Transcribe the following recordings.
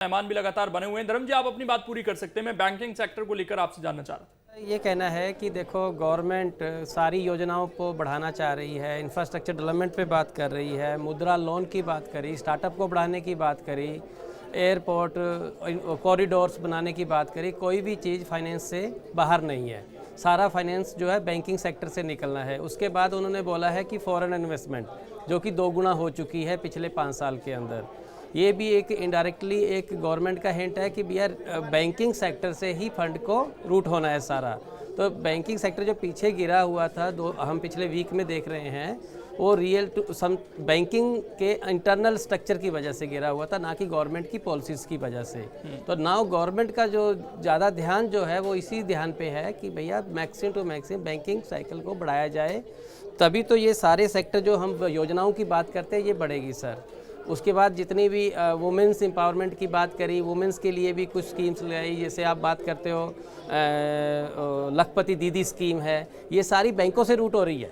मेहमान भी लगातार बने हुए हैं। धर्म जी, आप अपनी बात पूरी कर सकते हैं। मैं बैंकिंग सेक्टर को लेकर आपसे जानना चाह रहा था। ये कहना है कि देखो गवर्नमेंट सारी योजनाओं को बढ़ाना चाह रही है, इंफ्रास्ट्रक्चर डेवलपमेंट पे बात कर रही है, मुद्रा लोन की बात करी, स्टार्टअप को बढ़ाने की बात करी, एयरपोर्ट कॉरिडोर्स बनाने की बात करी। कोई भी चीज़ फाइनेंस से बाहर नहीं है, सारा फाइनेंस जो है बैंकिंग सेक्टर से निकलना है। उसके बाद उन्होंने बोला है कि फॉरेन इन्वेस्टमेंट जो कि 2 गुना हो चुकी है पिछले 5 साल के अंदर। ये भी एक इनडायरेक्टली एक गवर्नमेंट का हिंट है कि भैया बैंकिंग सेक्टर से ही फंड को रूट होना है सारा। तो बैंकिंग सेक्टर जो पीछे गिरा हुआ था, हम पिछले वीक में देख रहे हैं, वो रियल टू सम बैंकिंग के इंटरनल स्ट्रक्चर की वजह से गिरा हुआ था, ना कि गवर्नमेंट की पॉलिसीज़ की वजह से। तो नाउ गवर्नमेंट का जो ज़्यादा ध्यान जो है वो इसी ध्यान पे है कि भैया maximum to maximum banking cycle को बढ़ाया जाए, तभी तो ये सारे सेक्टर जो हम योजनाओं की बात करते हैं ये बढ़ेगी सर। उसके बाद जितनी भी वुमेंस एम्पावरमेंट की बात करी, वुमेंस के लिए भी कुछ स्कीम्स लाई, जैसे आप बात करते हो लखपति दीदी स्कीम है, ये सारी बैंकों से रूट हो रही है।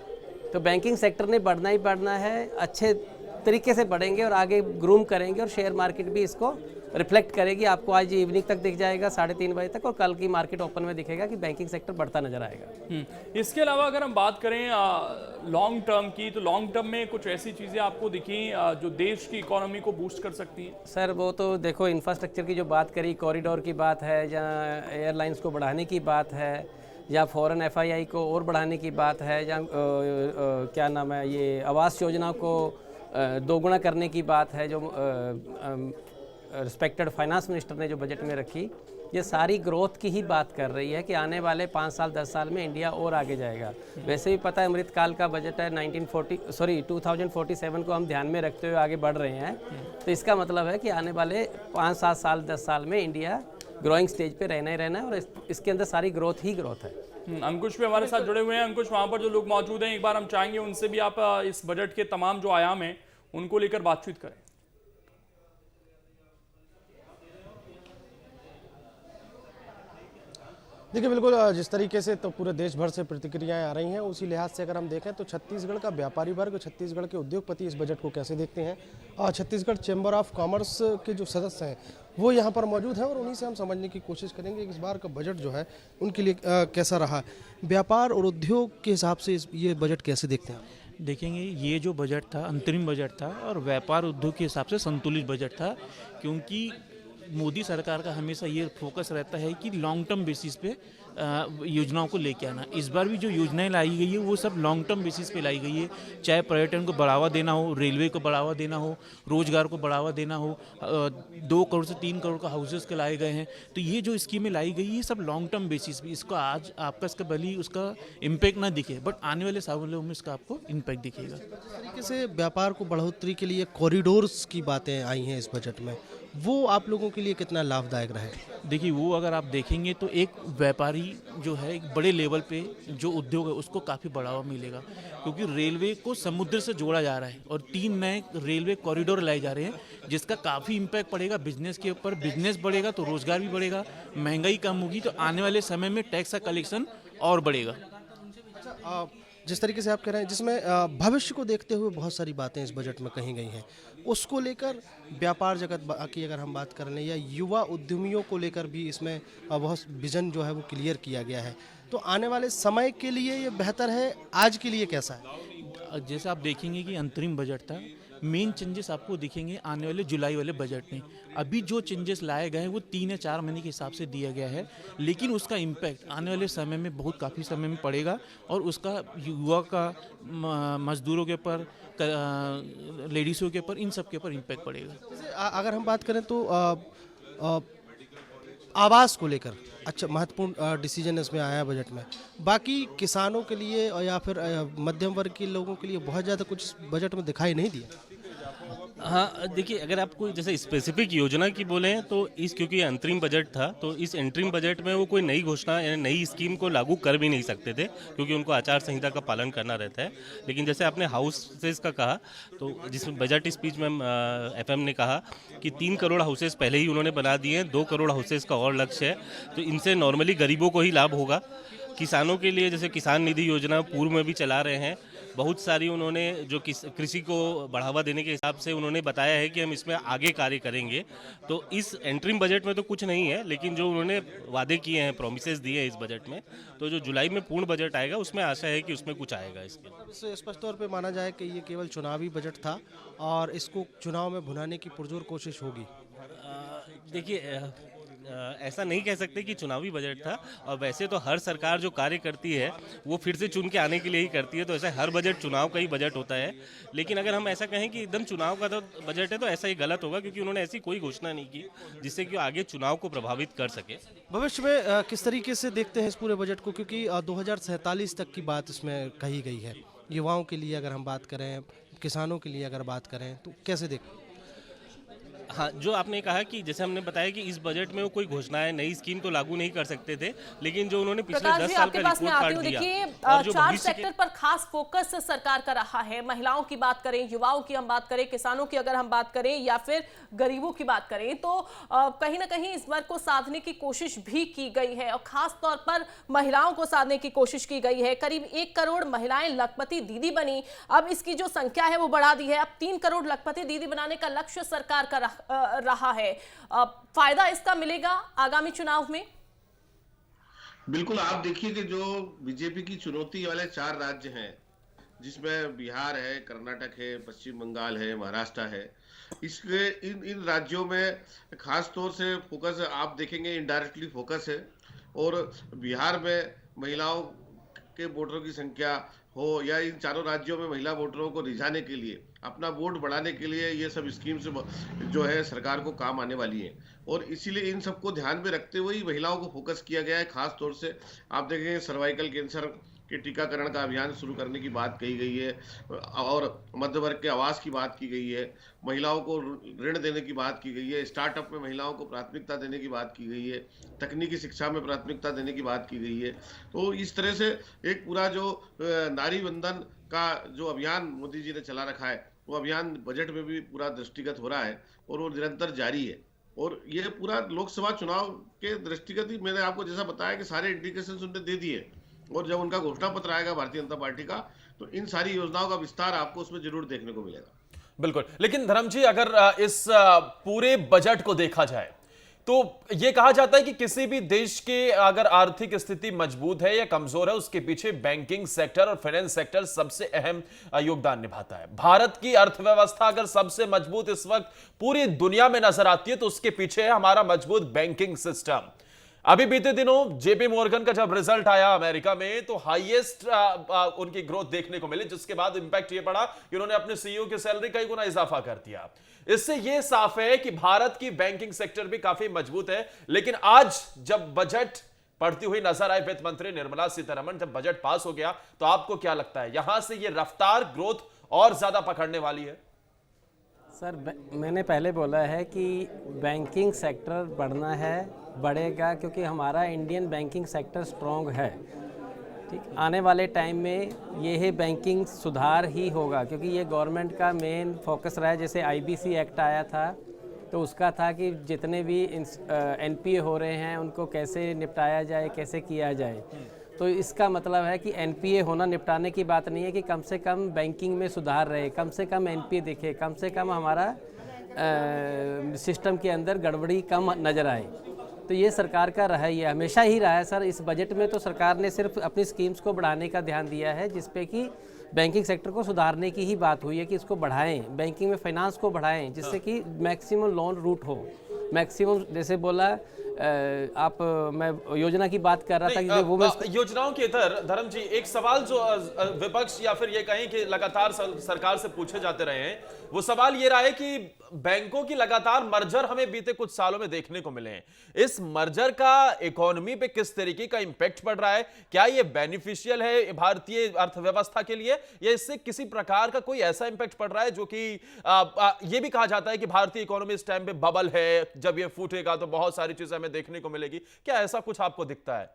तो बैंकिंग सेक्टर ने बढ़ना ही बढ़ना है, अच्छे तरीके से बढ़ेंगे और आगे ग्रूम करेंगे, और शेयर मार्केट भी इसको रिफ्लेक्ट करेगी। आपको आज इवनिंग तक दिख जाएगा 3:30 बजे तक, और कल की मार्केट ओपन में दिखेगा कि बैंकिंग सेक्टर बढ़ता नजर आएगा। इसके अलावा अगर हम बात करें लॉन्ग टर्म की, तो लॉन्ग टर्म में कुछ ऐसी चीज़ें आपको दिखी जो देश की इकोनॉमी को बूस्ट कर सकती हैं? सर वो तो देखो, इंफ्रास्ट्रक्चर की जो बात करी, कॉरिडोर की बात है, या एयरलाइंस को बढ़ाने की बात है, या फॉरेन FII को और बढ़ाने की बात है, या क्या नाम है, ये आवास योजना को 2 गुना करने की बात है, जो रिस्पेक्टेड फाइनेंस मिनिस्टर ने जो बजट में रखी। ये सारी ग्रोथ की ही बात कर रही है कि आने वाले 5 साल 10 साल में इंडिया और आगे जाएगा। वैसे भी पता है अमृतकाल का बजट है 2047 को हम ध्यान में रखते हुए आगे बढ़ रहे हैं। तो इसका मतलब है कि आने वाले 5-7 साल 10 साल में इंडिया ग्रोइंग स्टेज पे रहना ही रहना है, और इसके अंदर सारी ग्रोथ ही ग्रोथ है। अंकुश भी हमारे साथ जुड़े हुए हैं। अंकुश, वहाँ पर जो लोग मौजूद हैं, एक बार हम चाहेंगे उनसे भी आप इस बजट के तमाम जो आयाम हैं उनको लेकर बातचीत करें। देखिए बिल्कुल, जिस तरीके से तो पूरे देश भर से प्रतिक्रियाएं आ रही हैं, उसी लिहाज से अगर हम देखें तो छत्तीसगढ़ का व्यापारी वर्ग, छत्तीसगढ़ के उद्योगपति इस बजट को कैसे देखते हैं। छत्तीसगढ़ चैम्बर ऑफ कॉमर्स के जो सदस्य हैं वो यहाँ पर मौजूद हैं, और उन्हीं से हम समझने की कोशिश करेंगे कि इस बार का बजट जो है उनके लिए कैसा रहा। व्यापार और उद्योग के हिसाब से ये बजट कैसे देखते हैं? देखेंगे, ये जो बजट था अंतरिम बजट था, और व्यापार उद्योग के हिसाब से संतुलित बजट था, क्योंकि मोदी सरकार का हमेशा ये फोकस रहता है कि लॉन्ग टर्म बेसिस पे योजनाओं को लेके आना। इस बार भी जो योजनाएं लाई गई है वो सब लॉन्ग टर्म बेसिस पे लाई गई है, चाहे पर्यटन को बढ़ावा देना हो, रेलवे को बढ़ावा देना हो, रोजगार को बढ़ावा देना हो। 2 करोड़ से 3 करोड़ का हाउसेस के लाए गए हैं। तो ये जो स्कीमें लाई गई है सब लॉन्ग टर्म बेसिस पे, इसको आज आपका इसका भले उसका इम्पैक्ट ना दिखे, बट आने वाले सालों में इसका आपको इम्पैक्ट दिखेगा। जिस तरीके से व्यापार को बढ़ोतरी के लिए कॉरिडोर्स की बातें आई हैं इस बजट में, वो आप लोगों के लिए कितना लाभदायक रहे? देखिए, वो अगर आप देखेंगे तो एक व्यापारी जो है एक बड़े लेवल पे जो उद्योग है उसको काफ़ी बढ़ावा मिलेगा, क्योंकि रेलवे को समुद्र से जोड़ा जा रहा है और 3 नए रेलवे कॉरिडोर लाए जा रहे हैं, जिसका काफ़ी इम्पैक्ट पड़ेगा बिजनेस के ऊपर। बिजनेस बढ़ेगा तो रोजगार भी बढ़ेगा, महंगाई कम होगी तो आने वाले समय में टैक्स का कलेक्शन और बढ़ेगा। जिस तरीके से आप कह रहे हैं, जिसमें भविष्य को देखते हुए बहुत सारी बातें इस बजट में कही गई हैं, उसको लेकर व्यापार जगत की अगर हम बात कर लें, या युवा उद्यमियों को लेकर भी इसमें बहुत विजन जो है वो क्लियर किया गया है। तो आने वाले समय के लिए ये बेहतर है, आज के लिए कैसा है? जैसे आप देखेंगे कि अंतरिम बजट था, मेन चेंजेस आपको दिखेंगे आने वाले जुलाई वाले बजट में। अभी जो चेंजेस लाए गए हैं वो 3 या 4 महीने के हिसाब से दिया गया है, लेकिन उसका इम्पैक्ट आने वाले समय में बहुत काफ़ी समय में पड़ेगा, और उसका युवा का, मजदूरों के ऊपर, लेडीज़ों के ऊपर, इन सब के ऊपर इम्पैक्ट पड़ेगा। जैसे अगर हम बात करें तो आवास को लेकर अच्छा महत्वपूर्ण डिसीजन इसमें आया है बजट में। बाकी किसानों के लिए और या फिर मध्यम वर्ग के लोगों के लिए बहुत ज़्यादा कुछ बजट में दिखाई नहीं दिया। हाँ, देखिए, अगर आपको जैसे स्पेसिफिक योजना की बोले तो क्योंकि अंतरिम बजट था, तो इस अंतरिम बजट में वो कोई नई घोषणा या नई स्कीम को लागू कर भी नहीं सकते थे, क्योंकि उनको आचार संहिता का पालन करना रहता है। लेकिन जैसे आपने हाउसेस का कहा, तो जिसमें बजट स्पीच में FM ने कहा कि 3 करोड़ हाउसेस पहले ही उन्होंने बना दिए हैं, 2 करोड़ हाउसेस का और लक्ष्य है। तो इनसे नॉर्मली गरीबों को ही लाभ होगा। किसानों के लिए जैसे किसान निधि योजना पूर्व में भी चला रहे हैं, बहुत सारी उन्होंने जो कृषि को बढ़ावा देने के हिसाब से उन्होंने बताया है कि हम इसमें आगे कार्य करेंगे। तो इस एंट्रीम बजट में तो कुछ नहीं है, लेकिन जो उन्होंने वादे किए हैं, प्रोमिसेस दिए हैं इस बजट में, तो जो जुलाई में पूर्ण बजट आएगा उसमें आशा है कि उसमें कुछ आएगा। इसके इससे स्पष्ट तौर पे माना जाए कि ये केवल चुनावी बजट था और इसको चुनाव में भुनाने की पुरजोर कोशिश होगी। देखिए, ऐसा नहीं कह सकते कि चुनावी बजट था, और वैसे तो हर सरकार जो कार्य करती है वो फिर से चुन के आने के लिए ही करती है, तो ऐसा हर बजट चुनाव का ही बजट होता है। लेकिन अगर हम ऐसा कहें कि एकदम चुनाव का तो बजट है, तो ऐसा ही गलत होगा, क्योंकि उन्होंने ऐसी कोई घोषणा नहीं की जिससे कि आगे चुनाव को प्रभावित कर सके। भविष्य में किस तरीके से देखते हैं इस पूरे बजट को, क्योंकि 2047 तक की बात इसमें कही गई है। युवाओं के लिए अगर हम बात करें, किसानों के लिए अगर बात करें, तो कैसे देखें? हाँ, जो आपने कहा कि जैसे हमने बताया कि इस बजट में वो कोई घोषणाएं, नई स्कीम तो लागू नहीं कर सकते थे, लेकिन जो उन्होंने पिछले 10 साल का रिपोर्ट कार्ड दिया, और जो 4 सेक्टर पर खास फोकस सरकार का रहा है। महिलाओं की बात करें, युवाओं की हम बात करें, किसानों की अगर हम बात करें, या फिर गरीबों की बात करें, तो कहीं ना कहीं इस वर्ग को साधने की कोशिश भी की गई है, और खास तौर पर महिलाओं को साधने की कोशिश की गई है। करीब 1 करोड़ महिलाएं लखपति दीदी बनी। अब इसकी जो संख्या है वो बढ़ा दी है, अब 3 करोड़ लखपति दीदी बनाने का लक्ष्य सरकार का रहा है। फायदा इसका मिलेगा आगामी चुनाव में? बिल्कुल। आप देखिए कि जो बीजेपी की चुनौती वाले 4 राज्य हैं, जिसमें बिहार है, कर्नाटक है, पश्चिम बंगाल है, महाराष्ट्र है, इसके इन राज्यों में खास तौर से फोकस आप देखेंगे, इनडायरेक्टली फोकस है। और बिहार में महिलाओं के वोटरों की संख्या हो, या इन चारों राज्यों में महिला वोटरों को रिझाने के लिए, अपना वोट बढ़ाने के लिए ये सब स्कीम्स जो है सरकार को काम आने वाली है। और इसीलिए इन सबको ध्यान में रखते हुए ही महिलाओं को फोकस किया गया है। खास तौर से आप देखेंगे सर्वाइकल कैंसर के टीकाकरण का अभियान शुरू करने की बात कही गई है, और मध्य वर्ग के आवास की बात की गई है, महिलाओं को ऋण देने की बात की गई है, स्टार्टअप में महिलाओं को प्राथमिकता देने की बात की गई है, तकनीकी शिक्षा में प्राथमिकता देने की बात की गई है। तो इस तरह से एक पूरा जो नारी बंधन का जो अभियान मोदी जी ने चला रखा है, वो अभियान बजट में भी पूरा दृष्टिगत हो रहा है, और वो निरंतर जारी है। और ये पूरा लोकसभा चुनाव के दृष्टिगत ही मैंने आपको जैसा बताया कि सारे इंडिकेशन उन्होंने दे दिए, और जब उनका घोषणा पत्र आएगा भारतीय जनता पार्टी का, तो इन सारी योजनाओं का विस्तार आपको उसमें जरूर देखने को मिलेगा। बिल्कुल। लेकिन धर्म जी, अगर इस पूरे बजट को देखा जाए तो यह कहा जाता है कि किसी भी देश के अगर आर्थिक स्थिति मजबूत है या कमजोर है, उसके पीछे बैंकिंग सेक्टर और फाइनेंस सेक्टर सबसे अहम योगदान निभाता है। भारत की अर्थव्यवस्था अगर सबसे मजबूत इस वक्त पूरी दुनिया में नजर आती है, तो उसके पीछे है हमारा मजबूत बैंकिंग सिस्टम। अभी बीते दिनों जेपी मॉर्गन का जब रिजल्ट आया अमेरिका में, तो हाईएस्ट उनकी ग्रोथ देखने को मिली, जिसके बाद इंपैक्ट ये पड़ा कि उन्होंने अपने सीईओ की सैलरी कई गुना इजाफा कर दिया। इससे यह साफ है कि भारत की बैंकिंग सेक्टर भी काफी मजबूत है। लेकिन आज जब बजट पढ़ती हुई नजर आए वित्त मंत्री निर्मला सीतारमण, जब बजट पास हो गया, तो आपको क्या लगता है, यहां से यह रफ्तार ग्रोथ और ज्यादा पकड़ने वाली है? सर, मैंने पहले बोला है कि बैंकिंग सेक्टर बढ़ना है, बढ़ेगा, क्योंकि हमारा इंडियन बैंकिंग सेक्टर स्ट्रॉन्ग है। ठीक, आने वाले टाइम में ये है बैंकिंग सुधार ही होगा, क्योंकि ये गवर्नमेंट का मेन फोकस रहा है। जैसे आईबीसी एक्ट आया था, तो उसका था कि जितने भी एनपीए हो रहे हैं उनको कैसे निपटाया जाए, कैसे किया जाए। तो इसका मतलब है कि एनपीए होना निपटाने की बात नहीं है, कि कम से कम बैंकिंग में सुधार रहे, कम से कम एनपीए दिखे, कम से कम हमारा सिस्टम के अंदर गड़बड़ी कम नज़र आए। तो ये सरकार का रहा ही है, हमेशा ही रहा है सर। इस बजट में तो सरकार ने सिर्फ अपनी स्कीम्स को बढ़ाने का ध्यान दिया है, जिसपे कि बैंकिंग सेक्टर को सुधारने की ही बात हुई है कि इसको बढ़ाएं, बैंकिंग में फाइनेंस को बढ़ाएं, जिससे कि मैक्सिमम लोन रूट हो, मैक्सिमम। जैसे बोला मैं योजना की बात कर रहा था कि वो योजनाओं के इधर धर्म जी, एक सवाल जो विपक्ष या फिर ये कहें कि लगातार सरकार से पूछे जाते रहे हैं, वो सवाल ये रहा है कि बैंकों की लगातार मर्जर हमें बीते कुछ सालों में देखने को मिले हैं। इस मर्जर का इकोनॉमी पे किस तरीके का इंपैक्ट पड़ रहा है? क्या ये बेनिफिशियल है भारतीय अर्थव्यवस्था के लिए, या इससे किसी प्रकार का कोई ऐसा इंपैक्ट पड़ रहा है जो कि ये भी कहा जाता है कि भारतीय इकोनॉमी इस टाइम पे बबल है, जब ये फूटेगा तो बहुत सारी चीजें हमें देखने को मिलेगी? क्या ऐसा कुछ आपको दिखता है?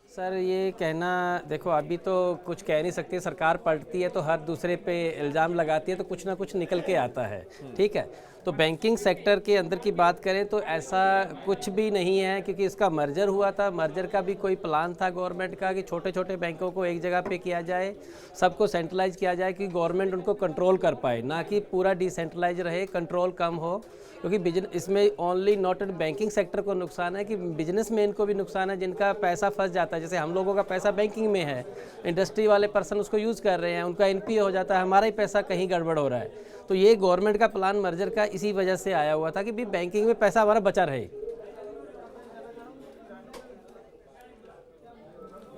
सर, ये कहना, देखो अभी तो कुछ कह नहीं सकती, सरकार पलटती है तो हर दूसरे पे इल्ज़ाम लगाती है, तो कुछ ना कुछ निकल के आता है। ठीक है, तो बैंकिंग सेक्टर के अंदर की बात करें तो ऐसा कुछ भी नहीं है, क्योंकि इसका मर्जर हुआ था। मर्जर का भी कोई प्लान था गवर्नमेंट का कि छोटे छोटे बैंकों को एक जगह पे किया जाए, सबको सेंट्रलाइज किया जाए कि गवर्नमेंट उनको कंट्रोल कर पाए, ना कि पूरा डिसेंट्रलाइज रहे, कंट्रोल कम हो। क्योंकि बिजनेस इसमें only not in banking sector को नुकसान है कि बिजनेसमैन को भी नुकसान है, जिनका पैसा फंस जाता है। जैसे हम लोगों का पैसा बैंकिंग में है, इंडस्ट्री वाले पर्सन उसको यूज़ कर रहे हैं, उनका एनपीए हो जाता है, हमारा ही पैसा कहीं गड़बड़ हो रहा है। तो ये गवर्नमेंट का प्लान मर्जर का इसी वजह से आया हुआ था कि भी बैंकिंग में पैसा हमारा बचा रहे।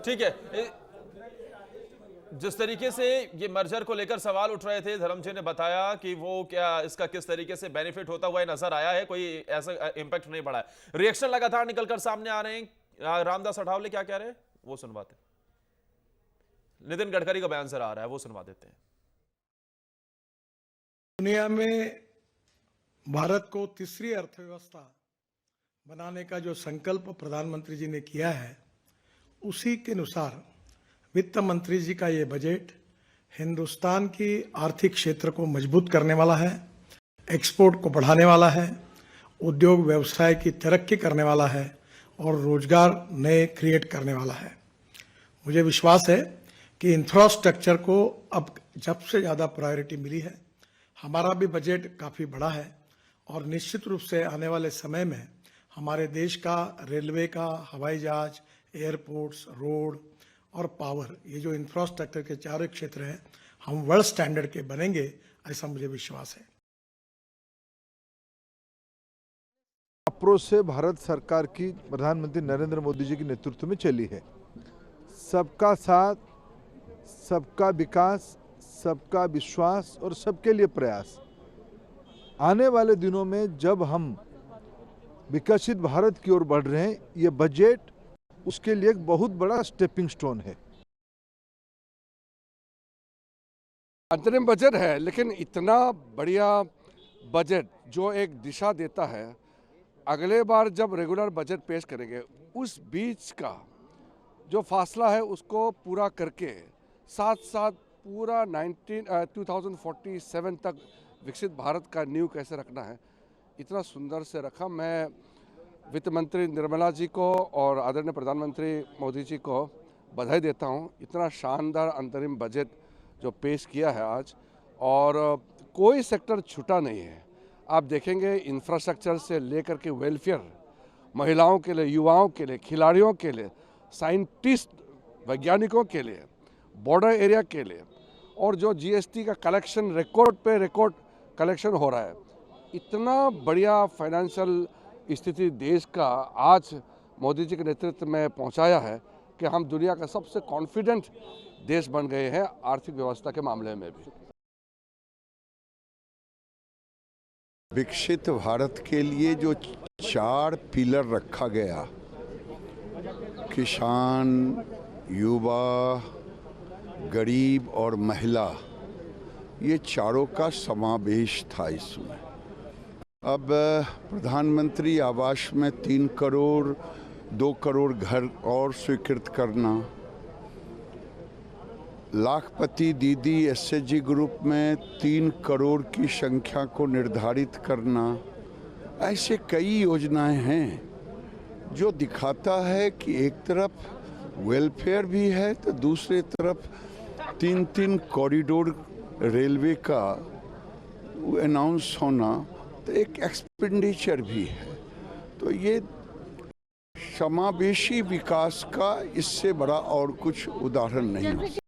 ठीक है, जिस तरीके से ये मर्जर को लेकर सवाल उठ रहे थे, धर्म जी ने बताया कि वो क्या इसका किस तरीके से बेनिफिट होता हुआ नजर आया है, कोई ऐसा इंपैक्ट नहीं पड़ा है। रिएक्शन लगातार निकलकर सामने आ रहे हैं। रामदास अठावले क्या कह रहे हैं वो सुनवाते हैं। नितिन गडकरी का बयान सर आ रहा है, वो सुनवा देते हैं। दुनिया में भारत को तीसरी अर्थव्यवस्था बनाने का जो संकल्प प्रधानमंत्री जी ने किया है, उसी के अनुसार वित्त मंत्री जी का ये बजट हिंदुस्तान की आर्थिक क्षेत्र को मजबूत करने वाला है, एक्सपोर्ट को बढ़ाने वाला है, उद्योग व्यवसाय की तरक्की करने वाला है और रोजगार नए क्रिएट करने वाला है। मुझे विश्वास है कि इंफ्रास्ट्रक्चर को अब जब से ज़्यादा प्रायोरिटी मिली है। हमारा भी बजट काफ़ी बड़ा है और निश्चित रूप से आने वाले समय में हमारे देश का रेलवे का, हवाई जहाज, एयरपोर्ट्स, रोड और पावर, ये जो इंफ्रास्ट्रक्चर के चारों क्षेत्र हैं, हम वर्ल्ड स्टैंडर्ड के बनेंगे, ऐसा मुझे विश्वास है। अप्रोच से भारत सरकार की प्रधानमंत्री नरेंद्र मोदी जी के नेतृत्व में चली है। सबका साथ, सबका विकास, सबका विश्वास और सबके लिए प्रयास। आने वाले दिनों में जब हम विकसित भारत की ओर बढ़ रहे हैं, ये बजट उसके लिए एक बहुत बड़ा स्टेपिंग स्टोन है। अंतरिम बजट है, लेकिन इतना बढ़िया बजट जो एक दिशा देता है। अगले बार जब रेगुलर बजट पेश करेंगे, उस बीच का जो फासला है उसको पूरा करके साथ साथ पूरा 2047 तक विकसित भारत का नींव कैसे रखना है, इतना सुंदर से रखा। मैं वित्त मंत्री निर्मला जी को और आदरणीय प्रधानमंत्री मोदी जी को बधाई देता हूं। इतना शानदार अंतरिम बजट जो पेश किया है आज, और कोई सेक्टर छूटा नहीं है। आप देखेंगे इंफ्रास्ट्रक्चर से लेकर के वेलफेयर, महिलाओं के लिए, युवाओं के लिए, खिलाड़ियों के लिए, साइंटिस्ट, वैज्ञानिकों के लिए, बॉर्डर एरिया के लिए, और जो जीएसटी का कलेक्शन रिकॉर्ड पे रिकॉर्ड कलेक्शन हो रहा है। इतना बढ़िया फाइनेंशियल स्थिति देश का आज मोदी जी के नेतृत्व में पहुंचाया है कि हम दुनिया का सबसे कॉन्फिडेंट देश बन गए हैं आर्थिक व्यवस्था के मामले में भी। विकसित भारत के लिए जो 4 पिलर रखा गया, किसान, युवा, गरीब और महिला, ये चारों का समावेश था इसमें। अब प्रधानमंत्री आवास में 3 करोड़ 2 करोड़ घर और स्वीकृत करना, लाखपति दीदी एसएचजी ग्रुप में 3 करोड़ की संख्या को निर्धारित करना, ऐसे कई योजनाएं हैं जो दिखाता है कि एक तरफ वेलफेयर भी है तो दूसरे तरफ 3 कॉरिडोर रेलवे का अनाउंस होना, तो एक एक्सपेंडिचर भी है। तो ये समावेशी विकास का इससे बड़ा और कुछ उदाहरण नहीं हो।